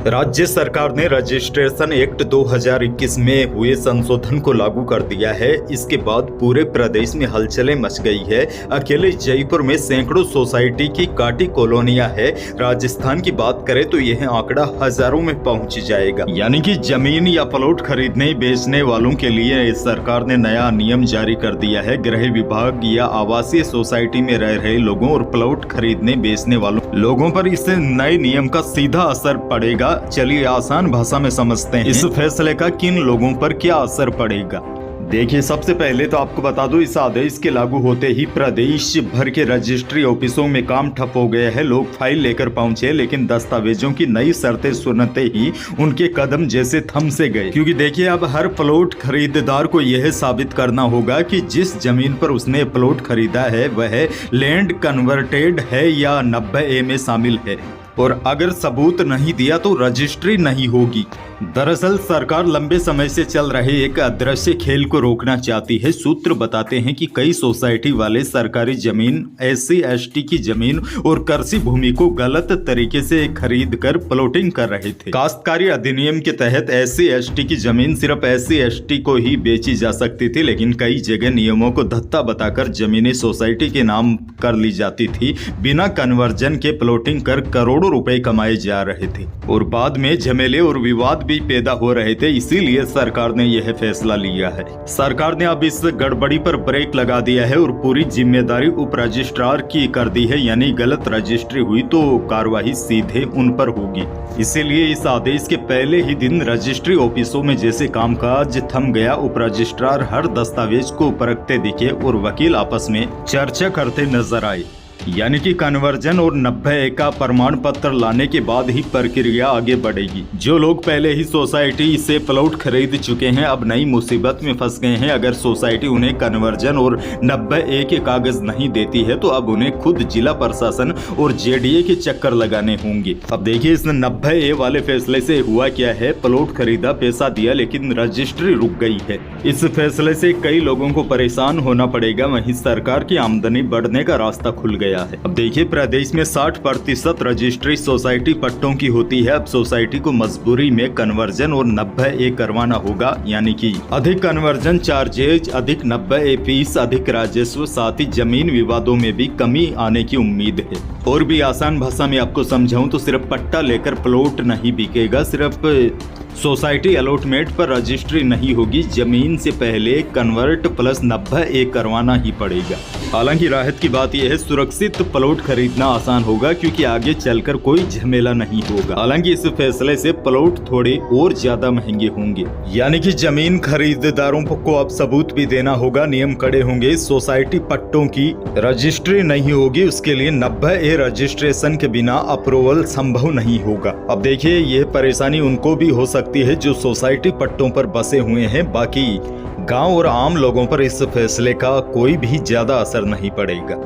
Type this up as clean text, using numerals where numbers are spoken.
राज्य सरकार ने रजिस्ट्रेशन एक्ट 2021 में हुए संशोधन को लागू कर दिया है। इसके बाद पूरे प्रदेश में हलचलें मच गई है। अकेले जयपुर में सैकड़ों सोसाइटी की काटी कॉलोनियां है। राजस्थान की बात करें तो यह आंकड़ा हजारों में पहुंच जाएगा। यानी कि जमीन या प्लॉट खरीदने बेचने वालों के लिए सरकार ने नया नियम जारी कर दिया है। गृह विभाग या आवासीय सोसाइटी में रह रहे लोगों और प्लॉट खरीदने बेचने वालों लोगों पर इस नए नियम का सीधा असर पड़ेगा। चलिए आसान भाषा में समझते हैं इस फैसले का किन लोगों पर क्या असर पड़ेगा। देखिए, सबसे पहले तो आपको बता दूं, इस आदेश के लागू होते ही प्रदेश भर के रजिस्ट्री ऑफिसों में काम ठप हो गया है। लोग फाइल लेकर पहुंचे, लेकिन दस्तावेजों की नई शर्तें सुनते ही उनके कदम जैसे थम से गए। क्योंकि देखिए, अब हर प्लॉट खरीदार को यह साबित करना होगा कि जिस जमीन पर उसने प्लॉट खरीदा है वह लैंड कन्वर्टेड है या 90A में शामिल है, और अगर सबूत नहीं दिया तो रजिस्ट्री नहीं होगी। दरअसल सरकार लंबे समय से चल रहे एक अदृश्य खेल को रोकना चाहती है। सूत्र बताते हैं कि कई सोसाइटी वाले सरकारी जमीन, SC/ST की जमीन और कृषि भूमि को गलत तरीके से खरीद कर प्लॉटिंग कर रहे थे। काश्तकारी अधिनियम के तहत SC/ST की जमीन सिर्फ SC/ST को ही बेची जा सकती थी, लेकिन कई जगह नियमों को धत्ता बताकर जमीनें सोसाइटी के नाम कर ली जाती थी। बिना कन्वर्जन के प्लॉटिंग कर करोड़ों रुपए कमाए जा रहे थे और बाद में झमेले और विवाद भी पैदा हो रहे थे। इसीलिए सरकार ने यह फैसला लिया है। सरकार ने अब इस गड़बड़ी पर ब्रेक लगा दिया है और पूरी जिम्मेदारी उप रजिस्ट्रार की कर दी है। यानी गलत रजिस्ट्री हुई तो कार्रवाई सीधे उन पर होगी। इसीलिए इस आदेश के पहले ही दिन रजिस्ट्री ऑफिसों में जैसे कामकाज थम गया। उप रजिस्ट्रार हर दस्तावेज को परखते दिखे और वकील आपस में चर्चा करते नजर आए। यानी कि कन्वर्जन और 90A का प्रमाण पत्र लाने के बाद ही प्रक्रिया आगे बढ़ेगी। जो लोग पहले ही सोसाइटी से प्लॉट खरीद चुके हैं अब नई मुसीबत में फंस गए हैं। अगर सोसाइटी उन्हें कन्वर्जन और 90A के कागज नहीं देती है तो अब उन्हें खुद जिला प्रशासन और JDA के चक्कर लगाने होंगे। अब देखिए, इस 90A वाले फैसले से हुआ क्या है। प्लॉट खरीदा, पैसा दिया, लेकिन रजिस्ट्री रुक गई है। इस फैसले से कई लोगों को परेशान होना पड़ेगा। वहीं सरकार की आमदनी बढ़ने का रास्ता खुल गया है। अब देखिए, प्रदेश में 60% रजिस्ट्री सोसाइटी पट्टों की होती है। अब सोसाइटी को मजबूरी में कन्वर्जन और 90A करवाना होगा। यानी कि अधिक कन्वर्जन चार्जेज, अधिक 90A फीस, अधिक राजस्व, साथ ही जमीन विवादों में भी कमी आने की उम्मीद है। और भी आसान भाषा में आपको समझाऊं तो सिर्फ पट्टा लेकर प्लॉट नहीं बिकेगा, सिर्फ सोसाइटी अलॉटमेंट पर रजिस्ट्री नहीं होगी। जमीन से पहले कन्वर्ट प्लस 90A करवाना ही पड़ेगा। हालांकि राहत की बात यह है, सुरक्षित प्लॉट खरीदना आसान होगा क्योंकि आगे चलकर कोई झमेला नहीं होगा। हालांकि इस फैसले से प्लॉट थोड़े और ज्यादा महंगे होंगे। यानी कि जमीन खरीदारों को अब सबूत भी देना होगा। नियम कड़े होंगे। सोसाइटी पट्टों की रजिस्ट्री नहीं होगी, उसके लिए 90A रजिस्ट्रेशन के बिना अप्रूवल संभव नहीं होगा। अब देखिए, यह परेशानी उनको भी हो सकती है जो सोसाइटी पट्टों पर बसे हुए हैं। बाकी गांव और आम लोगों पर इस फैसले का कोई भी ज्यादा असर नहीं पड़ेगा।